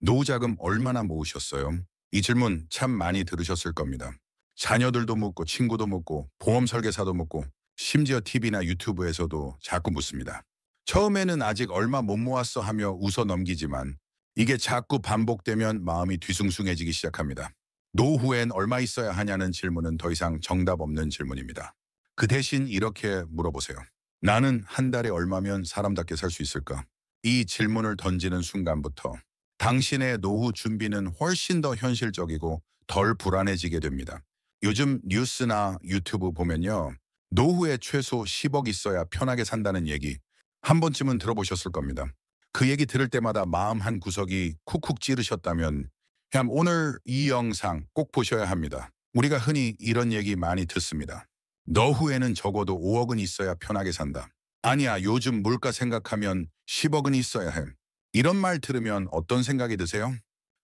노후 자금 얼마나 모으셨어요? 이 질문 참 많이 들으셨을 겁니다. 자녀들도 묻고 친구도 묻고 보험 설계사도 묻고 심지어 TV나 유튜브에서도 자꾸 묻습니다. 처음에는 아직 얼마 못 모았어 하며 웃어 넘기지만 이게 자꾸 반복되면 마음이 뒤숭숭해지기 시작합니다. 노후엔 얼마 있어야 하냐는 질문은 더 이상 정답 없는 질문입니다. 그 대신 이렇게 물어보세요. 나는 한 달에 얼마면 사람답게 살 수 있을까? 이 질문을 던지는 순간부터 당신의 노후 준비는 훨씬 더 현실적이고 덜 불안해지게 됩니다. 요즘 뉴스나 유튜브 보면요. 노후에 최소 10억 있어야 편하게 산다는 얘기 한 번쯤은 들어보셨을 겁니다. 그 얘기 들을 때마다 마음 한 구석이 쿡쿡 찌르셨다면 그냥 오늘 이 영상 꼭 보셔야 합니다. 우리가 흔히 이런 얘기 많이 듣습니다. 노후에는 적어도 5억은 있어야 편하게 산다. 아니야, 요즘 물가 생각하면 10억은 있어야 해. 이런 말 들으면 어떤 생각이 드세요?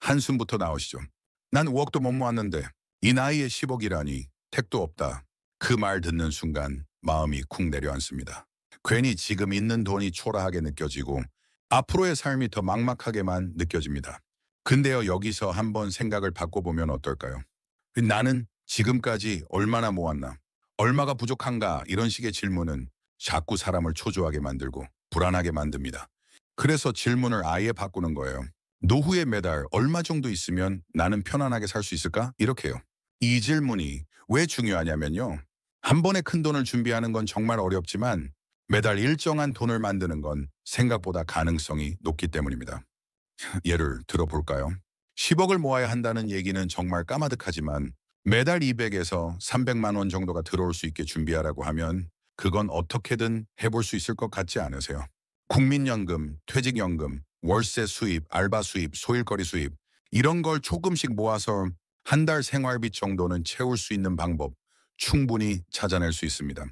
한숨부터 나오시죠. 난 5억도 못 모았는데 이 나이에 10억이라니 택도 없다. 그 말 듣는 순간 마음이 쿵 내려앉습니다. 괜히 지금 있는 돈이 초라하게 느껴지고 앞으로의 삶이 더 막막하게만 느껴집니다. 근데요, 여기서 한번 생각을 바꿔보면 어떨까요? 나는 지금까지 얼마나 모았나? 얼마가 부족한가? 이런 식의 질문은 자꾸 사람을 초조하게 만들고 불안하게 만듭니다. 그래서 질문을 아예 바꾸는 거예요. 노후에 매달 얼마 정도 있으면 나는 편안하게 살 수 있을까? 이렇게요. 이 질문이 왜 중요하냐면요. 한 번에 큰 돈을 준비하는 건 정말 어렵지만 매달 일정한 돈을 만드는 건 생각보다 가능성이 높기 때문입니다. 예를 들어볼까요? 10억을 모아야 한다는 얘기는 정말 까마득하지만 매달 200에서 300만 원 정도가 들어올 수 있게 준비하라고 하면 그건 어떻게든 해볼 수 있을 것 같지 않으세요? 국민연금, 퇴직연금, 월세 수입, 알바 수입, 소일거리 수입 이런 걸 조금씩 모아서 한 달 생활비 정도는 채울 수 있는 방법 충분히 찾아낼 수 있습니다.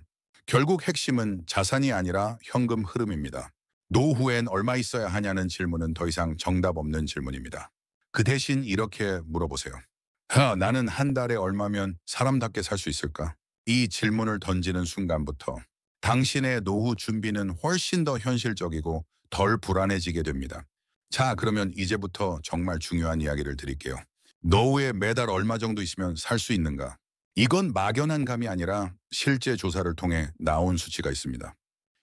결국 핵심은 자산이 아니라 현금 흐름입니다. 노후엔 얼마 있어야 하냐는 질문은 더 이상 정답 없는 질문입니다. 그 대신 이렇게 물어보세요. 나는 한 달에 얼마면 사람답게 살 수 있을까? 이 질문을 던지는 순간부터 당신의 노후 준비는 훨씬 더 현실적이고 덜 불안해지게 됩니다. 자, 그러면 이제부터 정말 중요한 이야기를 드릴게요. 노후에 매달 얼마 정도 있으면 살 수 있는가? 이건 막연한 감이 아니라 실제 조사를 통해 나온 수치가 있습니다.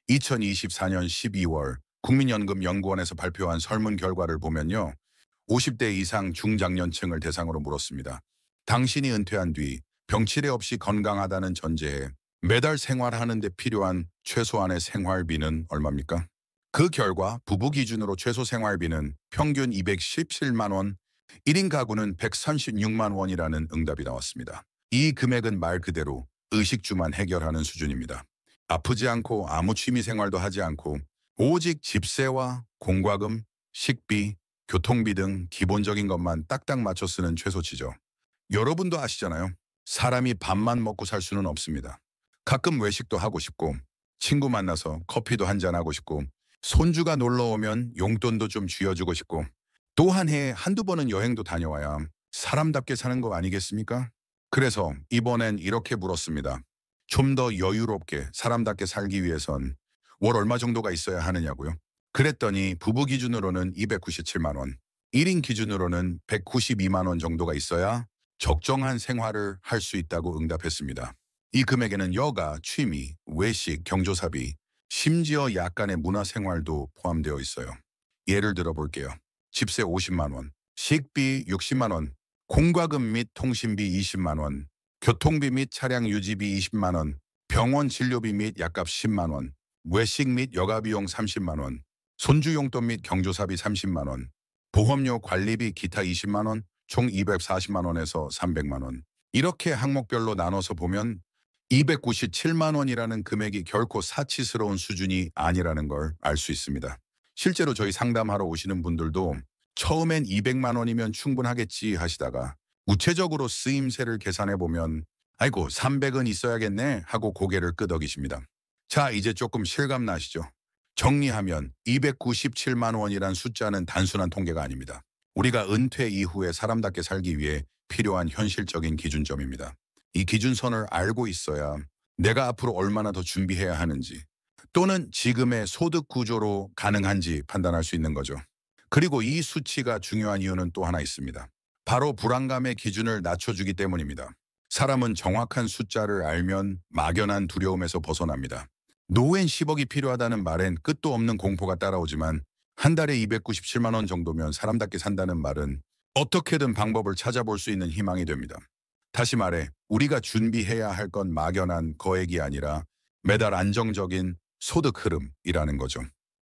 2024년 12월 국민연금연구원에서 발표한 설문 결과를 보면요. 50대 이상 중장년층을 대상으로 물었습니다. 당신이 은퇴한 뒤 병치레 없이 건강하다는 전제에 매달 생활하는 데 필요한 최소한의 생활비는 얼마입니까? 그 결과 부부 기준으로 최소 생활비는 평균 217만 원, 1인 가구는 136만 원이라는 응답이 나왔습니다. 이 금액은 말 그대로 의식주만 해결하는 수준입니다. 아프지 않고 아무 취미 생활도 하지 않고 오직 집세와 공과금, 식비, 교통비 등 기본적인 것만 딱딱 맞춰 쓰는 최소치죠. 여러분도 아시잖아요. 사람이 밥만 먹고 살 수는 없습니다. 가끔 외식도 하고 싶고 친구 만나서 커피도 한잔 하고 싶고 손주가 놀러 오면 용돈도 좀 쥐어주고 싶고 또 한 해에 한두 번은 여행도 다녀와야 사람답게 사는 거 아니겠습니까? 그래서 이번엔 이렇게 물었습니다. 좀 더 여유롭게 사람답게 살기 위해선 월 얼마 정도가 있어야 하느냐고요? 그랬더니 부부 기준으로는 297만 원, 1인 기준으로는 192만 원 정도가 있어야 적정한 생활을 할 수 있다고 응답했습니다. 이 금액에는 여가, 취미, 외식, 경조사비, 심지어 약간의 문화생활도 포함되어 있어요. 예를 들어 볼게요. 집세 50만 원, 식비 60만 원, 공과금 및 통신비 20만 원, 교통비 및 차량 유지비 20만 원, 병원 진료비 및 약값 10만 원, 외식 및 여가 비용 30만 원, 손주 용돈 및 경조사비 30만 원, 보험료 관리비 기타 20만 원, 총 240만 원에서 300만 원. 이렇게 항목별로 나눠서 보면 297만 원이라는 금액이 결코 사치스러운 수준이 아니라는 걸 알 수 있습니다. 실제로 저희 상담하러 오시는 분들도 처음엔 200만 원이면 충분하겠지 하시다가 구체적으로 쓰임새를 계산해 보면 아이고 300은 있어야겠네 하고 고개를 끄덕이십니다. 자, 이제 조금 실감 나시죠? 정리하면 297만 원이란 숫자는 단순한 통계가 아닙니다. 우리가 은퇴 이후에 사람답게 살기 위해 필요한 현실적인 기준점입니다. 이 기준선을 알고 있어야 내가 앞으로 얼마나 더 준비해야 하는지 또는 지금의 소득 구조로 가능한지 판단할 수 있는 거죠. 그리고 이 수치가 중요한 이유는 또 하나 있습니다. 바로 불안감의 기준을 낮춰주기 때문입니다. 사람은 정확한 숫자를 알면 막연한 두려움에서 벗어납니다. 노후엔 10억이 필요하다는 말엔 끝도 없는 공포가 따라오지만 한 달에 297만 원 정도면 사람답게 산다는 말은 어떻게든 방법을 찾아볼 수 있는 희망이 됩니다. 다시 말해 우리가 준비해야 할 건 막연한 거액이 아니라 매달 안정적인 소득 흐름이라는 거죠.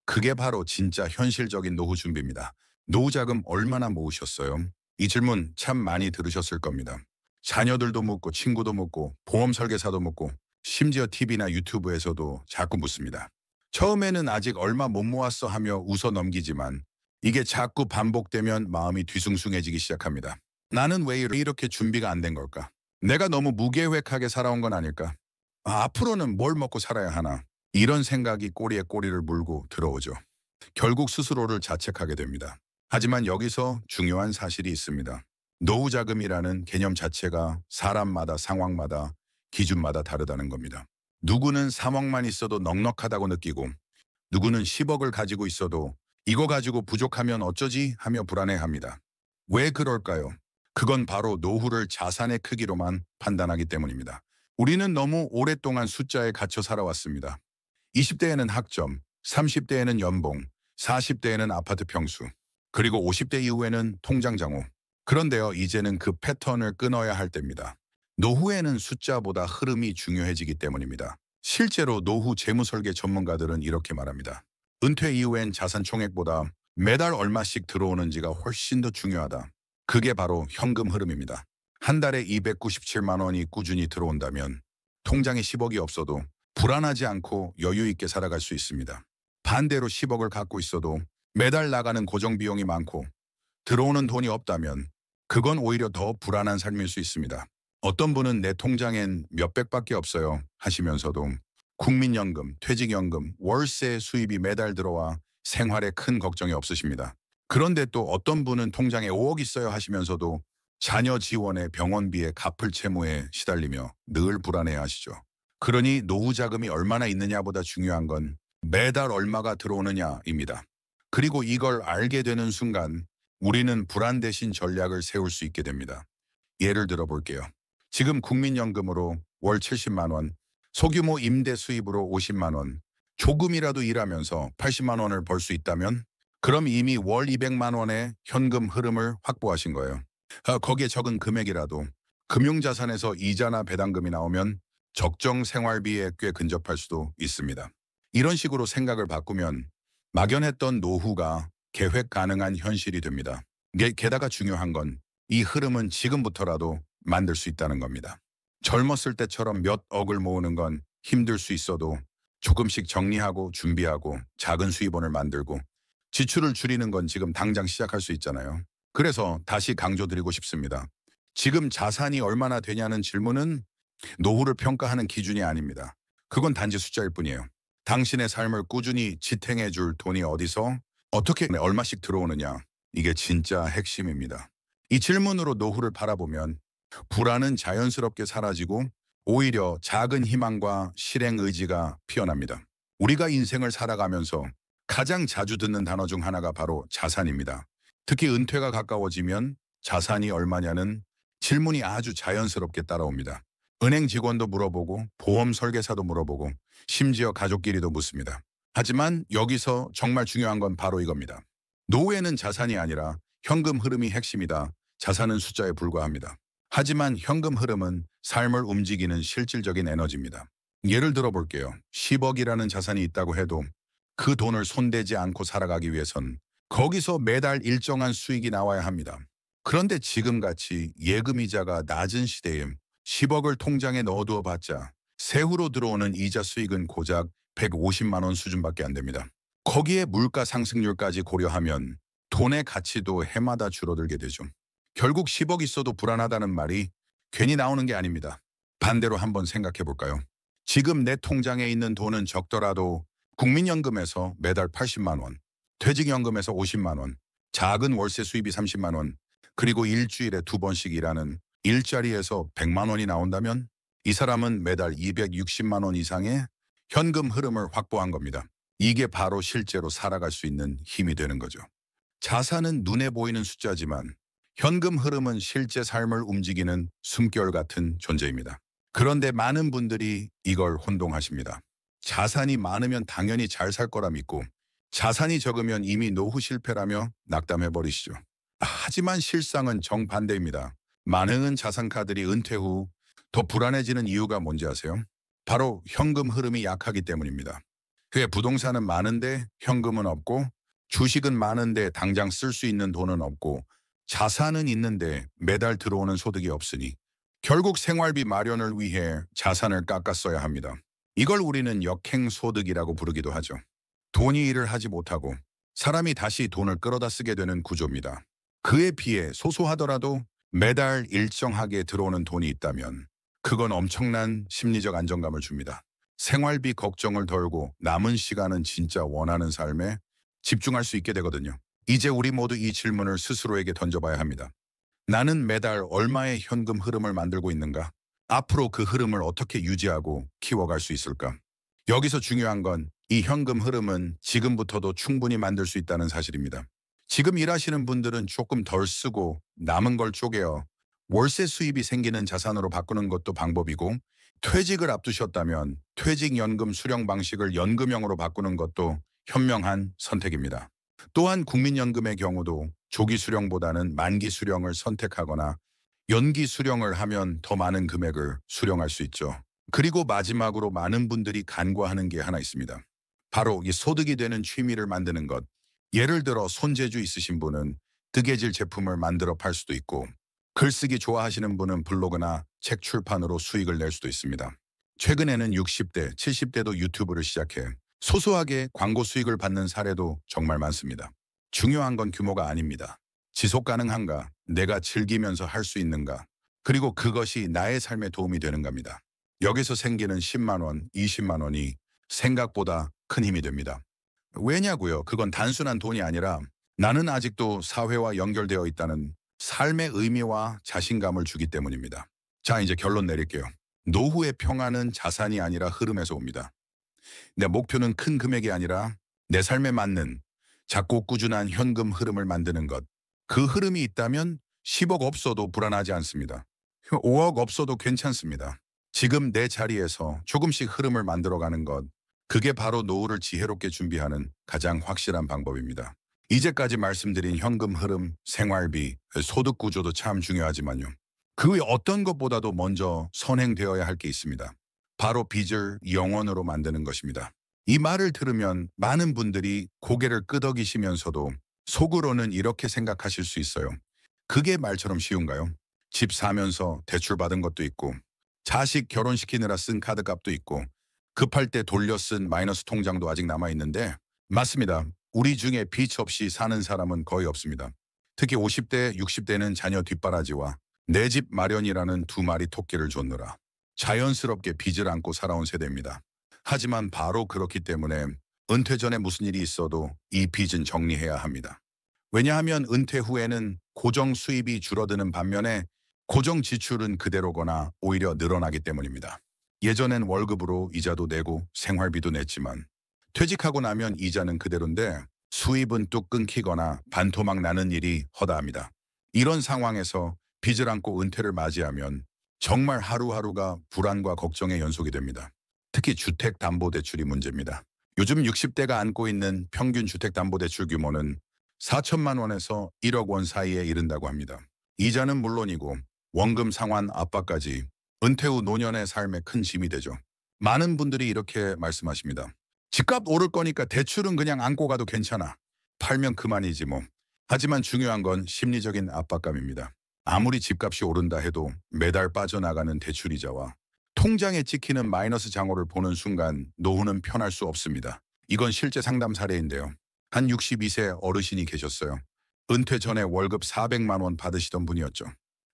그게 바로 진짜 현실적인 노후 준비입니다. 노후 자금 얼마나 모으셨어요? 이 질문 참 많이 들으셨을 겁니다. 자녀들도 묻고 친구도 묻고 보험 설계사도 묻고 심지어 TV나 유튜브에서도 자꾸 묻습니다. 처음에는 아직 얼마 못 모았어 하며 웃어 넘기지만 이게 자꾸 반복되면 마음이 뒤숭숭해지기 시작합니다. 나는 왜 이렇게 준비가 안 된 걸까? 내가 너무 무계획하게 살아온 건 아닐까? 앞으로는 뭘 먹고 살아야 하나? 이런 생각이 꼬리에 꼬리를 물고 들어오죠. 결국 스스로를 자책하게 됩니다. 하지만 여기서 중요한 사실이 있습니다. 노후 자금이라는 개념 자체가 사람마다 상황마다 기준마다 다르다는 겁니다. 누구는 3억만 있어도 넉넉하다고 느끼고 누구는 10억을 가지고 있어도 이거 가지고 부족하면 어쩌지 하며 불안해합니다. 왜 그럴까요? 그건 바로 노후를 자산의 크기로만 판단하기 때문입니다. 우리는 너무 오랫동안 숫자에 갇혀 살아왔습니다. 20대에는 학점, 30대에는 연봉, 40대에는 아파트 평수, 그리고 50대 이후에는 통장 잔고. 그런데요, 이제는 그 패턴을 끊어야 할 때입니다. 노후에는 숫자보다 흐름이 중요해지기 때문입니다. 실제로 노후 재무설계 전문가들은 이렇게 말합니다. 은퇴 이후엔 자산 총액보다 매달 얼마씩 들어오는지가 훨씬 더 중요하다. 그게 바로 현금 흐름입니다. 한 달에 297만 원이 꾸준히 들어온다면 통장에 10억이 없어도 불안하지 않고 여유 있게 살아갈 수 있습니다. 반대로 10억을 갖고 있어도 매달 나가는 고정 비용이 많고 들어오는 돈이 없다면 그건 오히려 더 불안한 삶일 수 있습니다. 어떤 분은 내 통장엔 몇백밖에 없어요 하시면서도 국민연금, 퇴직연금, 월세 수입이 매달 들어와 생활에 큰 걱정이 없으십니다. 그런데 또 어떤 분은 통장에 5억 있어요 하시면서도 자녀 지원에 병원비에 갚을 채무에 시달리며 늘 불안해 하시죠. 그러니 노후 자금이 얼마나 있느냐보다 중요한 건 매달 얼마가 들어오느냐입니다. 그리고 이걸 알게 되는 순간 우리는 불안 대신 전략을 세울 수 있게 됩니다. 예를 들어 볼게요. 지금 국민연금으로 월 70만 원, 소규모 임대 수입으로 50만 원, 조금이라도 일하면서 80만 원을 벌 수 있다면 그럼 이미 월 200만 원의 현금 흐름을 확보하신 거예요. 거기에 적은 금액이라도 금융자산에서 이자나 배당금이 나오면 적정 생활비에 꽤 근접할 수도 있습니다. 이런 식으로 생각을 바꾸면 막연했던 노후가 계획 가능한 현실이 됩니다. 게다가 중요한 건 이 흐름은 지금부터라도 만들 수 있다는 겁니다. 젊었을 때처럼 몇 억을 모으는 건 힘들 수 있어도 조금씩 정리하고 준비하고 작은 수입원을 만들고 지출을 줄이는 건 지금 당장 시작할 수 있잖아요. 그래서 다시 강조드리고 싶습니다. 지금 자산이 얼마나 되냐는 질문은 노후를 평가하는 기준이 아닙니다. 그건 단지 숫자일 뿐이에요. 당신의 삶을 꾸준히 지탱해 줄 돈이 어디서 어떻게 얼마씩 들어오느냐. 이게 진짜 핵심입니다. 이 질문으로 노후를 바라보면 불안은 자연스럽게 사라지고 오히려 작은 희망과 실행 의지가 피어납니다. 우리가 인생을 살아가면서 가장 자주 듣는 단어 중 하나가 바로 자산입니다. 특히 은퇴가 가까워지면 자산이 얼마냐는 질문이 아주 자연스럽게 따라옵니다. 은행 직원도 물어보고 보험 설계사도 물어보고 심지어 가족끼리도 묻습니다. 하지만 여기서 정말 중요한 건 바로 이겁니다. 노후에는 자산이 아니라 현금 흐름이 핵심이다. 자산은 숫자에 불과합니다. 하지만 현금 흐름은 삶을 움직이는 실질적인 에너지입니다. 예를 들어 볼게요. 10억이라는 자산이 있다고 해도 그 돈을 손대지 않고 살아가기 위해선 거기서 매달 일정한 수익이 나와야 합니다. 그런데 지금같이 예금이자가 낮은 시대에 10억을 통장에 넣어두어 봤자 세후로 들어오는 이자 수익은 고작 150만 원 수준밖에 안 됩니다. 거기에 물가 상승률까지 고려하면 돈의 가치도 해마다 줄어들게 되죠. 결국 10억 있어도 불안하다는 말이 괜히 나오는 게 아닙니다. 반대로 한번 생각해 볼까요? 지금 내 통장에 있는 돈은 적더라도 국민연금에서 매달 80만 원, 퇴직연금에서 50만 원, 작은 월세 수입이 30만 원, 그리고 일주일에 2번씩 일하는 일자리에서 100만 원이 나온다면 이 사람은 매달 260만 원 이상의 현금 흐름을 확보한 겁니다. 이게 바로 실제로 살아갈 수 있는 힘이 되는 거죠. 자산은 눈에 보이는 숫자지만 현금 흐름은 실제 삶을 움직이는 숨결 같은 존재입니다. 그런데 많은 분들이 이걸 혼동하십니다. 자산이 많으면 당연히 잘 살 거라 믿고 자산이 적으면 이미 노후 실패라며 낙담해버리시죠. 하지만 실상은 정반대입니다. 많은 자산가들이 은퇴 후 더 불안해지는 이유가 뭔지 아세요? 바로 현금 흐름이 약하기 때문입니다. 그게 부동산은 많은데 현금은 없고 주식은 많은데 당장 쓸 수 있는 돈은 없고 자산은 있는데 매달 들어오는 소득이 없으니 결국 생활비 마련을 위해 자산을 깎아 써야 합니다. 이걸 우리는 역행소득이라고 부르기도 하죠. 돈이 일을 하지 못하고 사람이 다시 돈을 끌어다 쓰게 되는 구조입니다. 그에 비해 소소하더라도 매달 일정하게 들어오는 돈이 있다면 그건 엄청난 심리적 안정감을 줍니다. 생활비 걱정을 덜고 남은 시간은 진짜 원하는 삶에 집중할 수 있게 되거든요. 이제 우리 모두 이 질문을 스스로에게 던져봐야 합니다. 나는 매달 얼마의 현금 흐름을 만들고 있는가? 앞으로 그 흐름을 어떻게 유지하고 키워갈 수 있을까? 여기서 중요한 건 이 현금 흐름은 지금부터도 충분히 만들 수 있다는 사실입니다. 지금 일하시는 분들은 조금 덜 쓰고 남은 걸 쪼개어 월세 수입이 생기는 자산으로 바꾸는 것도 방법이고, 퇴직을 앞두셨다면 퇴직연금 수령 방식을 연금형으로 바꾸는 것도 현명한 선택입니다. 또한 국민연금의 경우도 조기 수령보다는 만기 수령을 선택하거나 연기 수령을 하면 더 많은 금액을 수령할 수 있죠. 그리고 마지막으로 많은 분들이 간과하는 게 하나 있습니다. 바로 이 소득이 되는 취미를 만드는 것. 예를 들어 손재주 있으신 분은 뜨개질 제품을 만들어 팔 수도 있고, 글쓰기 좋아하시는 분은 블로그나 책 출판으로 수익을 낼 수도 있습니다. 최근에는 60대, 70대도 유튜브를 시작해 소소하게 광고 수익을 받는 사례도 정말 많습니다. 중요한 건 규모가 아닙니다. 지속 가능한가, 내가 즐기면서 할 수 있는가, 그리고 그것이 나의 삶에 도움이 되는가입니다. 여기서 생기는 10만 원, 20만 원이 생각보다 큰 힘이 됩니다. 왜냐고요? 그건 단순한 돈이 아니라 나는 아직도 사회와 연결되어 있다는 삶의 의미와 자신감을 주기 때문입니다. 자, 이제 결론 내릴게요. 노후의 평안은 자산이 아니라 흐름에서 옵니다. 내 목표는 큰 금액이 아니라 내 삶에 맞는 작고 꾸준한 현금 흐름을 만드는 것. 그 흐름이 있다면 10억 없어도 불안하지 않습니다. 5억 없어도 괜찮습니다. 지금 내 자리에서 조금씩 흐름을 만들어가는 것. 그게 바로 노후를 지혜롭게 준비하는 가장 확실한 방법입니다. 이제까지 말씀드린 현금 흐름, 생활비, 소득 구조도 참 중요하지만요. 그 외 어떤 것보다도 먼저 선행되어야 할 게 있습니다. 바로 빚을 영원으로 만드는 것입니다. 이 말을 들으면 많은 분들이 고개를 끄덕이시면서도 속으로는 이렇게 생각하실 수 있어요. 그게 말처럼 쉬운가요? 집 사면서 대출 받은 것도 있고, 자식 결혼시키느라 쓴 카드값도 있고, 급할 때 돌려 쓴 마이너스 통장도 아직 남아있는데, 맞습니다. 우리 중에 빚 없이 사는 사람은 거의 없습니다. 특히 50대, 60대는 자녀 뒷바라지와 내 집 마련이라는 두 마리 토끼를 줬느라 자연스럽게 빚을 안고 살아온 세대입니다. 하지만 바로 그렇기 때문에 은퇴 전에 무슨 일이 있어도 이 빚은 정리해야 합니다. 왜냐하면 은퇴 후에는 고정 수입이 줄어드는 반면에 고정 지출은 그대로거나 오히려 늘어나기 때문입니다. 예전엔 월급으로 이자도 내고 생활비도 냈지만 퇴직하고 나면 이자는 그대로인데 수입은 뚝 끊기거나 반토막 나는 일이 허다합니다. 이런 상황에서 빚을 안고 은퇴를 맞이하면 정말 하루하루가 불안과 걱정의 연속이 됩니다. 특히 주택담보대출이 문제입니다. 요즘 60대가 안고 있는 평균 주택담보대출 규모는 4천만 원에서 1억 원 사이에 이른다고 합니다. 이자는 물론이고 원금 상환 압박까지 은퇴 후 노년의 삶에 큰 짐이 되죠. 많은 분들이 이렇게 말씀하십니다. 집값 오를 거니까 대출은 그냥 안고 가도 괜찮아. 팔면 그만이지 뭐. 하지만 중요한 건 심리적인 압박감입니다. 아무리 집값이 오른다 해도 매달 빠져나가는 대출이자와 통장에 찍히는 마이너스 장호를 보는 순간 노후는 편할 수 없습니다. 이건 실제 상담 사례인데요. 한 62세 어르신이 계셨어요. 은퇴 전에 월급 400만 원 받으시던 분이었죠.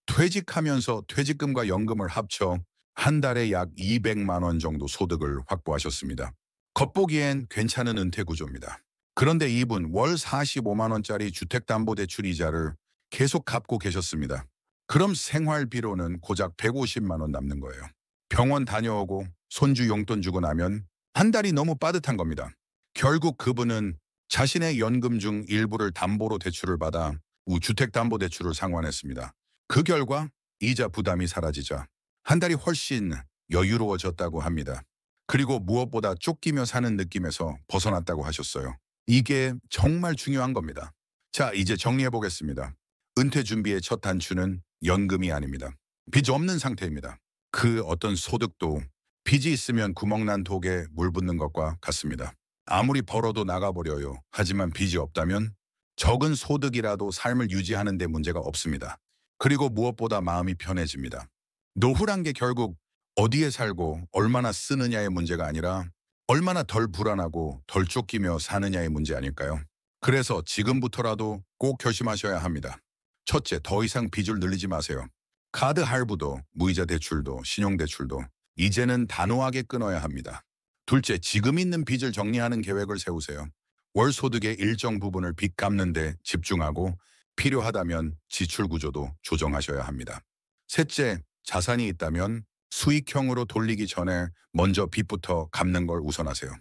퇴직하면서 퇴직금과 연금을 합쳐 한 달에 약 200만 원 정도 소득을 확보하셨습니다. 겉보기엔 괜찮은 은퇴 구조입니다. 그런데 이분 월 45만 원짜리 주택담보대출 이자를 계속 갚고 계셨습니다. 그럼 생활비로는 고작 150만 원 남는 거예요. 병원 다녀오고 손주 용돈 주고 나면 한 달이 너무 빠듯한 겁니다. 결국 그분은 자신의 연금 중 일부를 담보로 대출을 받아 주택담보대출을 상환했습니다. 그 결과 이자 부담이 사라지자 한 달이 훨씬 여유로워졌다고 합니다. 그리고 무엇보다 쫓기며 사는 느낌에서 벗어났다고 하셨어요. 이게 정말 중요한 겁니다. 자, 이제 정리해 보겠습니다. 은퇴 준비의 첫 단추는 연금이 아닙니다. 빚 없는 상태입니다. 그 어떤 소득도 빚이 있으면 구멍난 독에 물 붓는 것과 같습니다. 아무리 벌어도 나가버려요. 하지만 빚이 없다면 적은 소득이라도 삶을 유지하는 데 문제가 없습니다. 그리고 무엇보다 마음이 편해집니다. 노후란 게 결국 어디에 살고 얼마나 쓰느냐의 문제가 아니라 얼마나 덜 불안하고 덜 쫓기며 사느냐의 문제 아닐까요? 그래서 지금부터라도 꼭 결심하셔야 합니다. 첫째, 더 이상 빚을 늘리지 마세요. 카드 할부도, 무이자 대출도, 신용대출도 이제는 단호하게 끊어야 합니다. 둘째, 지금 있는 빚을 정리하는 계획을 세우세요. 월 소득의 일정 부분을 빚 갚는 데 집중하고 필요하다면 지출 구조도 조정하셔야 합니다. 셋째, 자산이 있다면 수익형으로 돌리기 전에 먼저 빚부터 갚는 걸 우선하세요.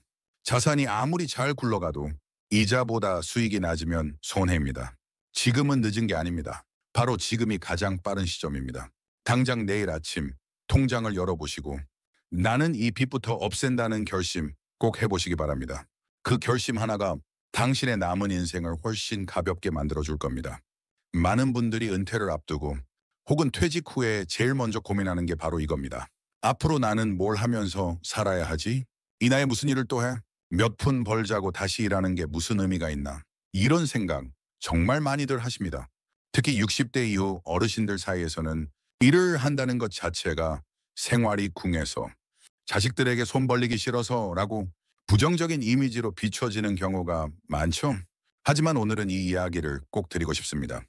자산이 아무리 잘 굴러가도 이자보다 수익이 낮으면 손해입니다. 지금은 늦은 게 아닙니다. 바로 지금이 가장 빠른 시점입니다. 당장 내일 아침 통장을 열어보시고 나는 이 빚부터 없앤다는 결심 꼭 해보시기 바랍니다. 그 결심 하나가 당신의 남은 인생을 훨씬 가볍게 만들어줄 겁니다. 많은 분들이 은퇴를 앞두고 혹은 퇴직 후에 제일 먼저 고민하는 게 바로 이겁니다. 앞으로 나는 뭘 하면서 살아야 하지? 이 나이에 무슨 일을 또 해? 몇 푼 벌자고 다시 일하는 게 무슨 의미가 있나? 이런 생각 정말 많이들 하십니다. 특히 60대 이후 어르신들 사이에서는 일을 한다는 것 자체가 생활이 궁해서 자식들에게 손 벌리기 싫어서라고 부정적인 이미지로 비춰지는 경우가 많죠. 하지만 오늘은 이 이야기를 꼭 드리고 싶습니다.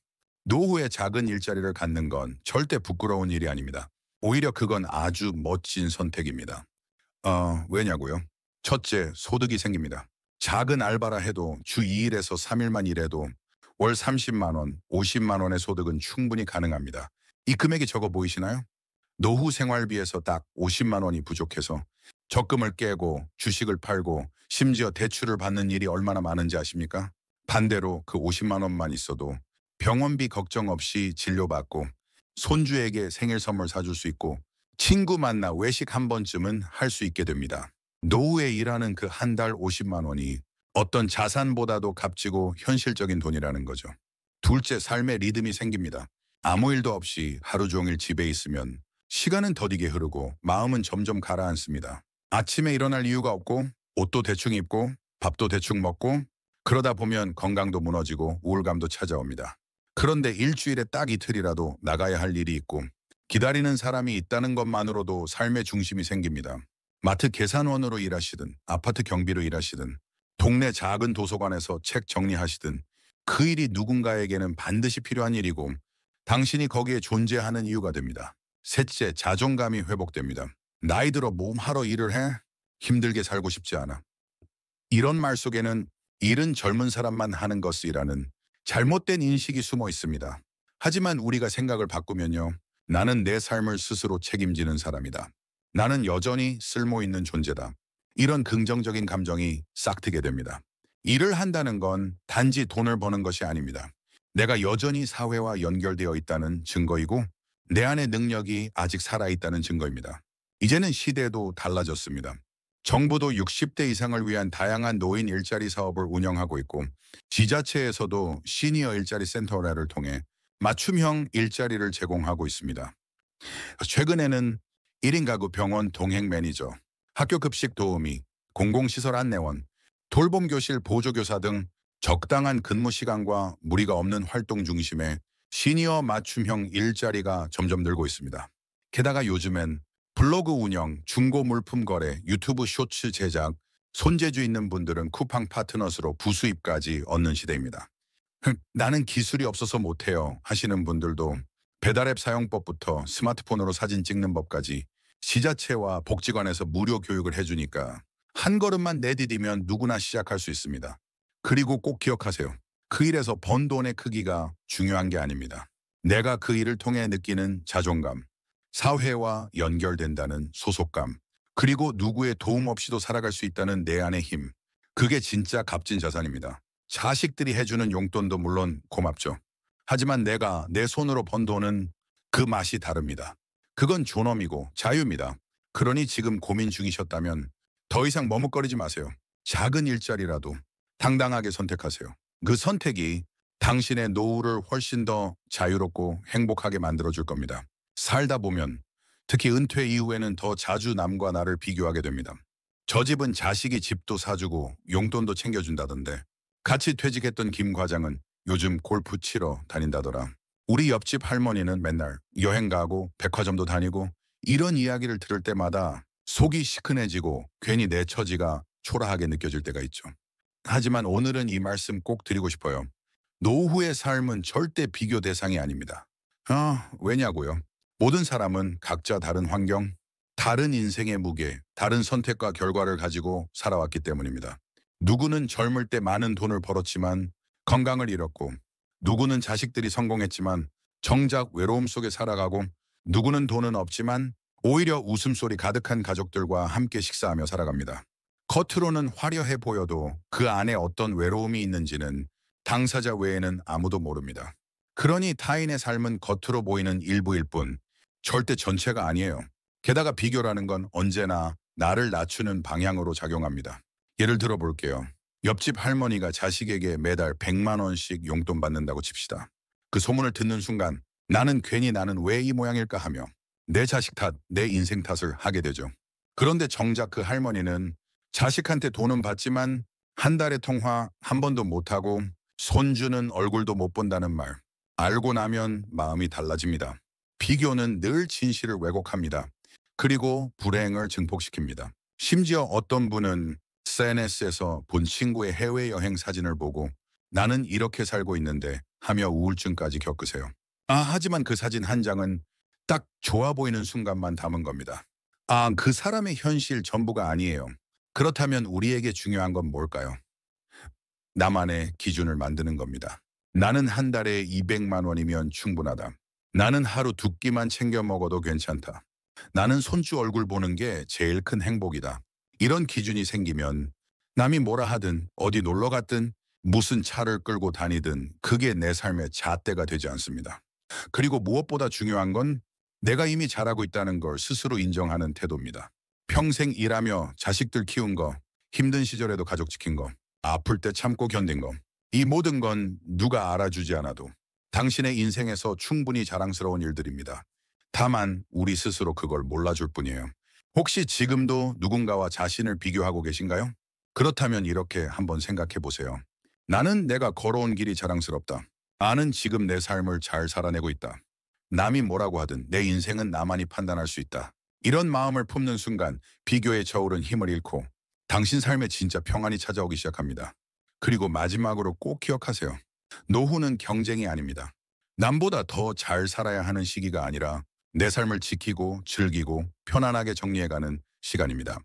노후에 작은 일자리를 갖는 건 절대 부끄러운 일이 아닙니다. 오히려 그건 아주 멋진 선택입니다. 왜냐고요? 첫째, 소득이 생깁니다. 작은 알바라 해도 주 2일에서 3일만 일해도 월 30만 원, 50만 원의 소득은 충분히 가능합니다. 이 금액이 적어 보이시나요? 노후 생활비에서 딱 50만 원이 부족해서 적금을 깨고 주식을 팔고 심지어 대출을 받는 일이 얼마나 많은지 아십니까? 반대로 그 50만 원만 있어도 병원비 걱정 없이 진료받고 손주에게 생일 선물 사줄 수 있고 친구 만나 외식 한 번쯤은 할 수 있게 됩니다. 노후에 일하는 그 한 달 50만 원이 어떤 자산보다도 값지고 현실적인 돈이라는 거죠. 둘째, 삶의 리듬이 생깁니다. 아무 일도 없이 하루 종일 집에 있으면 시간은 더디게 흐르고 마음은 점점 가라앉습니다. 아침에 일어날 이유가 없고 옷도 대충 입고 밥도 대충 먹고 그러다 보면 건강도 무너지고 우울감도 찾아옵니다. 그런데 일주일에 딱 이틀이라도 나가야 할 일이 있고 기다리는 사람이 있다는 것만으로도 삶의 중심이 생깁니다. 마트 계산원으로 일하시든 아파트 경비로 일하시든 동네 작은 도서관에서 책 정리하시든 그 일이 누군가에게는 반드시 필요한 일이고 당신이 거기에 존재하는 이유가 됩니다. 셋째, 자존감이 회복됩니다. 나이 들어 몸하러 일을 해? 힘들게 살고 싶지 않아. 이런 말 속에는 일은 젊은 사람만 하는 것이라는 잘못된 인식이 숨어 있습니다. 하지만 우리가 생각을 바꾸면요. 나는 내 삶을 스스로 책임지는 사람이다. 나는 여전히 쓸모 있는 존재다. 이런 긍정적인 감정이 싹트게 됩니다. 일을 한다는 건 단지 돈을 버는 것이 아닙니다. 내가 여전히 사회와 연결되어 있다는 증거이고 내 안의 능력이 아직 살아있다는 증거입니다. 이제는 시대도 달라졌습니다. 정부도 60대 이상을 위한 다양한 노인 일자리 사업을 운영하고 있고 지자체에서도 시니어 일자리 센터를 통해 맞춤형 일자리를 제공하고 있습니다. 최근에는 1인 가구 병원 동행 매니저, 학교 급식 도우미, 공공시설 안내원, 돌봄교실 보조교사 등 적당한 근무 시간과 무리가 없는 활동 중심의 시니어 맞춤형 일자리가 점점 늘고 있습니다. 게다가 요즘엔 블로그 운영, 중고 물품 거래, 유튜브 쇼츠 제작, 손재주 있는 분들은 쿠팡 파트너스로 부수입까지 얻는 시대입니다. 나는 기술이 없어서 못해요 하시는 분들도 배달앱 사용법부터 스마트폰으로 사진 찍는 법까지 지자체와 복지관에서 무료 교육을 해주니까 한 걸음만 내디디면 누구나 시작할 수 있습니다. 그리고 꼭 기억하세요. 그 일에서 번 돈의 크기가 중요한 게 아닙니다. 내가 그 일을 통해 느끼는 자존감, 사회와 연결된다는 소속감, 그리고 누구의 도움 없이도 살아갈 수 있다는 내 안의 힘. 그게 진짜 값진 자산입니다. 자식들이 해주는 용돈도 물론 고맙죠. 하지만 내가 내 손으로 번 돈은 그 맛이 다릅니다. 그건 존엄이고 자유입니다. 그러니 지금 고민 중이셨다면 더 이상 머뭇거리지 마세요. 작은 일자리라도 당당하게 선택하세요. 그 선택이 당신의 노후를 훨씬 더 자유롭고 행복하게 만들어줄 겁니다. 살다 보면 특히 은퇴 이후에는 더 자주 남과 나를 비교하게 됩니다. 저 집은 자식이 집도 사주고 용돈도 챙겨준다던데 같이 퇴직했던 김 과장은 요즘 골프 치러 다닌다더라. 우리 옆집 할머니는 맨날 여행 가고 백화점도 다니고 이런 이야기를 들을 때마다 속이 시큰해지고 괜히 내 처지가 초라하게 느껴질 때가 있죠. 하지만 오늘은 이 말씀 꼭 드리고 싶어요. 노후의 삶은 절대 비교 대상이 아닙니다. 왜냐고요? 모든 사람은 각자 다른 환경, 다른 인생의 무게, 다른 선택과 결과를 가지고 살아왔기 때문입니다. 누구는 젊을 때 많은 돈을 벌었지만 건강을 잃었고, 누구는 자식들이 성공했지만 정작 외로움 속에 살아가고, 누구는 돈은 없지만 오히려 웃음소리 가득한 가족들과 함께 식사하며 살아갑니다. 겉으로는 화려해 보여도 그 안에 어떤 외로움이 있는지는 당사자 외에는 아무도 모릅니다. 그러니 타인의 삶은 겉으로 보이는 일부일 뿐 절대 전체가 아니에요. 게다가 비교라는 건 언제나 나를 낮추는 방향으로 작용합니다. 예를 들어 볼게요. 옆집 할머니가 자식에게 매달 100만 원씩 용돈 받는다고 칩시다. 그 소문을 듣는 순간 나는 괜히 나는 왜 이 모양일까 하며 내 자식 탓, 내 인생 탓을 하게 되죠. 그런데 정작 그 할머니는 자식한테 돈은 받지만 한 달에 통화 한 번도 못하고 손주는 얼굴도 못 본다는 말. 알고 나면 마음이 달라집니다. 비교는 늘 진실을 왜곡합니다. 그리고 불행을 증폭시킵니다. 심지어 어떤 분은 SNS에서 본 친구의 해외여행 사진을 보고 나는 이렇게 살고 있는데 하며 우울증까지 겪으세요. 하지만 그 사진 한 장은 딱 좋아 보이는 순간만 담은 겁니다. 그 사람의 현실 전부가 아니에요. 그렇다면 우리에게 중요한 건 뭘까요? 나만의 기준을 만드는 겁니다. 나는 한 달에 200만 원이면 충분하다. 나는 하루 두 끼만 챙겨 먹어도 괜찮다. 나는 손주 얼굴 보는 게 제일 큰 행복이다. 이런 기준이 생기면 남이 뭐라 하든 어디 놀러 갔든 무슨 차를 끌고 다니든 그게 내 삶의 잣대가 되지 않습니다. 그리고 무엇보다 중요한 건 내가 이미 잘하고 있다는 걸 스스로 인정하는 태도입니다. 평생 일하며 자식들 키운 거, 힘든 시절에도 가족 지킨 거, 아플 때 참고 견딘 거. 이 모든 건 누가 알아주지 않아도 당신의 인생에서 충분히 자랑스러운 일들입니다. 다만 우리 스스로 그걸 몰라줄 뿐이에요. 혹시 지금도 누군가와 자신을 비교하고 계신가요? 그렇다면 이렇게 한번 생각해 보세요. 나는 내가 걸어온 길이 자랑스럽다. 나는 지금 내 삶을 잘 살아내고 있다. 남이 뭐라고 하든 내 인생은 나만이 판단할 수 있다. 이런 마음을 품는 순간 비교에 저울은 힘을 잃고 당신 삶에 진짜 평안이 찾아오기 시작합니다. 그리고 마지막으로 꼭 기억하세요. 노후는 경쟁이 아닙니다. 남보다 더 잘 살아야 하는 시기가 아니라 내 삶을 지키고 즐기고 편안하게 정리해가는 시간입니다.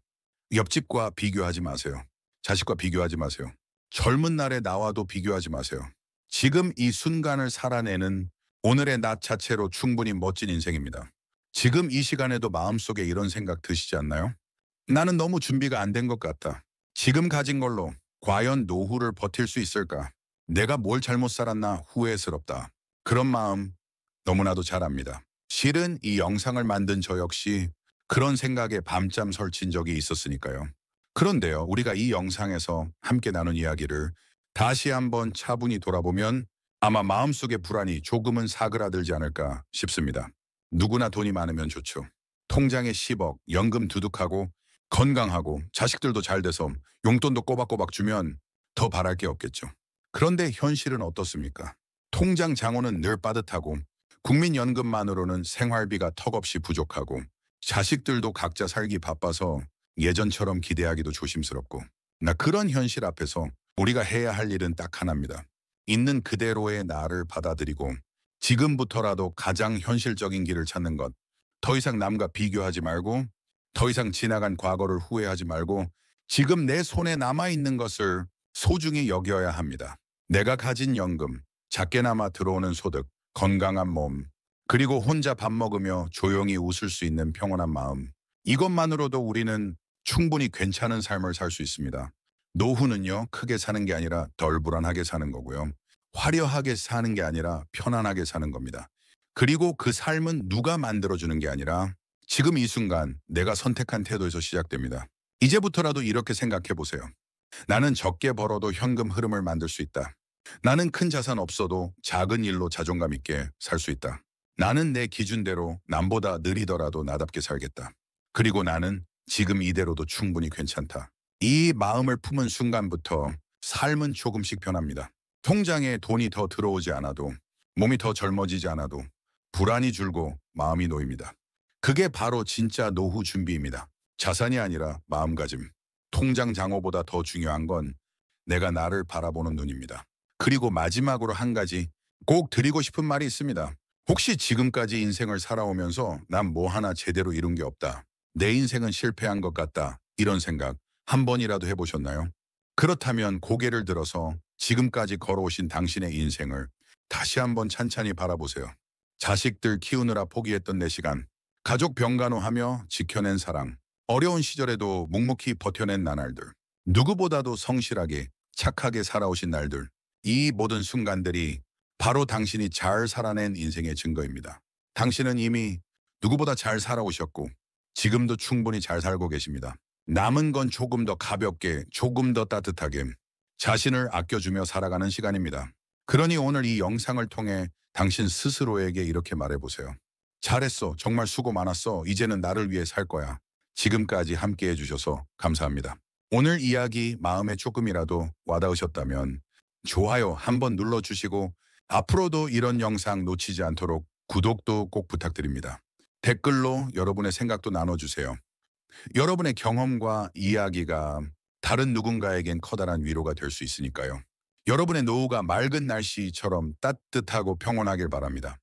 옆집과 비교하지 마세요. 자식과 비교하지 마세요. 젊은 날의 나와도 비교하지 마세요. 지금 이 순간을 살아내는 오늘의 나 자체로 충분히 멋진 인생입니다. 지금 이 시간에도 마음속에 이런 생각 드시지 않나요? 나는 너무 준비가 안 된 것 같다. 지금 가진 걸로 과연 노후를 버틸 수 있을까? 내가 뭘 잘못 살았나 후회스럽다. 그런 마음 너무나도 잘 압니다. 실은 이 영상을 만든 저 역시 그런 생각에 밤잠 설친 적이 있었으니까요. 그런데요, 우리가 이 영상에서 함께 나눈 이야기를 다시 한번 차분히 돌아보면 아마 마음속의 불안이 조금은 사그라들지 않을까 싶습니다. 누구나 돈이 많으면 좋죠. 통장에 10억, 연금 두둑하고 건강하고 자식들도 잘 돼서 용돈도 꼬박꼬박 주면 더 바랄 게 없겠죠. 그런데 현실은 어떻습니까? 통장 잔고는 늘 빠듯하고 국민연금만으로는 생활비가 턱없이 부족하고 자식들도 각자 살기 바빠서 예전처럼 기대하기도 조심스럽고 그런 현실 앞에서 우리가 해야 할 일은 딱 하나입니다. 있는 그대로의 나를 받아들이고 지금부터라도 가장 현실적인 길을 찾는 것. 더 이상 남과 비교하지 말고 더 이상 지나간 과거를 후회하지 말고 지금 내 손에 남아있는 것을 소중히 여겨야 합니다. 내가 가진 연금, 작게나마 들어오는 소득, 건강한 몸, 그리고 혼자 밥 먹으며 조용히 웃을 수 있는 평온한 마음. 이것만으로도 우리는 충분히 괜찮은 삶을 살 수 있습니다. 노후는요, 크게 사는 게 아니라 덜 불안하게 사는 거고요. 화려하게 사는 게 아니라 편안하게 사는 겁니다. 그리고 그 삶은 누가 만들어주는 게 아니라 지금 이 순간 내가 선택한 태도에서 시작됩니다. 이제부터라도 이렇게 생각해 보세요. 나는 적게 벌어도 현금 흐름을 만들 수 있다. 나는 큰 자산 없어도 작은 일로 자존감 있게 살 수 있다. 나는 내 기준대로 남보다 느리더라도 나답게 살겠다. 그리고 나는 지금 이대로도 충분히 괜찮다. 이 마음을 품은 순간부터 삶은 조금씩 변합니다. 통장에 돈이 더 들어오지 않아도, 몸이 더 젊어지지 않아도 불안이 줄고 마음이 놓입니다. 그게 바로 진짜 노후 준비입니다. 자산이 아니라 마음가짐. 통장 장어보다 더 중요한 건 내가 나를 바라보는 눈입니다. 그리고 마지막으로 한 가지 꼭 드리고 싶은 말이 있습니다. 혹시 지금까지 인생을 살아오면서 난 뭐 하나 제대로 이룬 게 없다. 내 인생은 실패한 것 같다. 이런 생각 한 번이라도 해보셨나요? 그렇다면 고개를 들어서 지금까지 걸어오신 당신의 인생을 다시 한번 찬찬히 바라보세요. 자식들 키우느라 포기했던 내 시간, 가족 병간호하며 지켜낸 사랑, 어려운 시절에도 묵묵히 버텨낸 나날들, 누구보다도 성실하게 착하게 살아오신 날들, 이 모든 순간들이 바로 당신이 잘 살아낸 인생의 증거입니다. 당신은 이미 누구보다 잘 살아오셨고 지금도 충분히 잘 살고 계십니다. 남은 건 조금 더 가볍게, 조금 더 따뜻하게 자신을 아껴주며 살아가는 시간입니다. 그러니 오늘 이 영상을 통해 당신 스스로에게 이렇게 말해보세요. 잘했어. 정말 수고 많았어. 이제는 나를 위해 살 거야. 지금까지 함께 해주셔서 감사합니다. 오늘 이야기 마음에 조금이라도 와닿으셨다면 좋아요 한번 눌러주시고 앞으로도 이런 영상 놓치지 않도록 구독도 꼭 부탁드립니다. 댓글로 여러분의 생각도 나눠주세요. 여러분의 경험과 이야기가 다른 누군가에겐 커다란 위로가 될 수 있으니까요. 여러분의 노후가 맑은 날씨처럼 따뜻하고 평온하길 바랍니다.